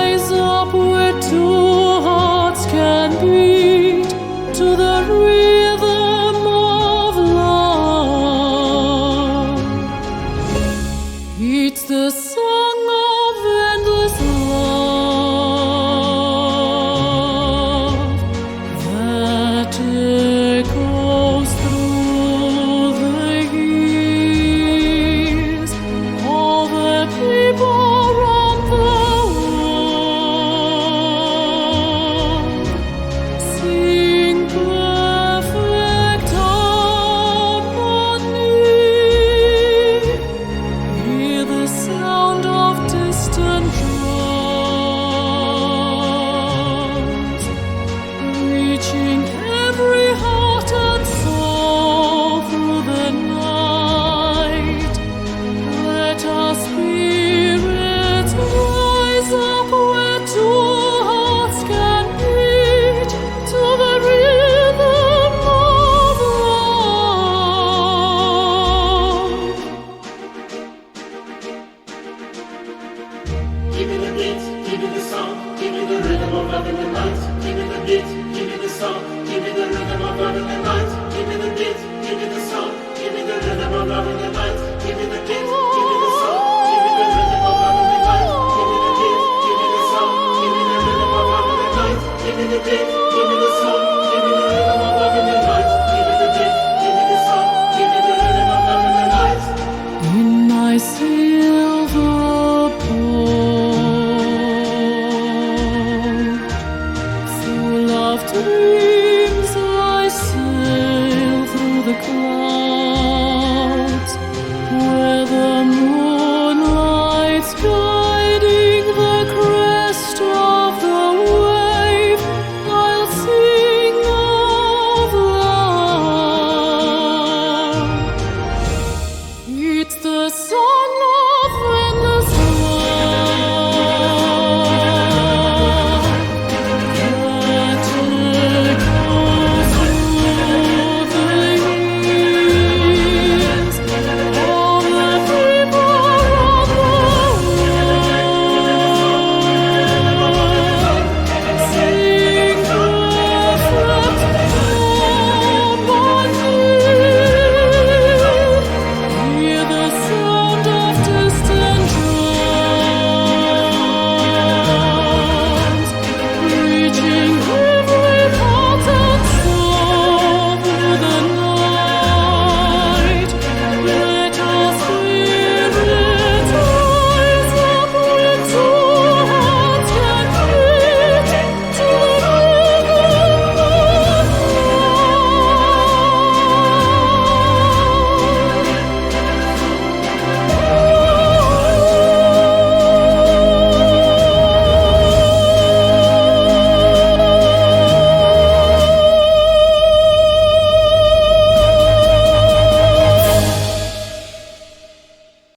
rise up where two hearts can beat to the rhythm of love. It's the song of endless love that echoes through the years. All the people around the world sing perfect harmony. Hear the sound of distant drums, reaching every heart and soul through the night. Let our spirits rise up where two hearts can beat to the rhythm of love. Give me the beat, give me the song, give me the rhythm of love in the night. Give me the beat, give me the song, give me the rhythm of love in the night. Give me the beat, give me the song, give me the rhythm of love in the night. Give me the beat, give me the song, give me the rhythm of love in the night. Give me the beat, give me the song, give me the rhythm of love in the night. Give me the beat.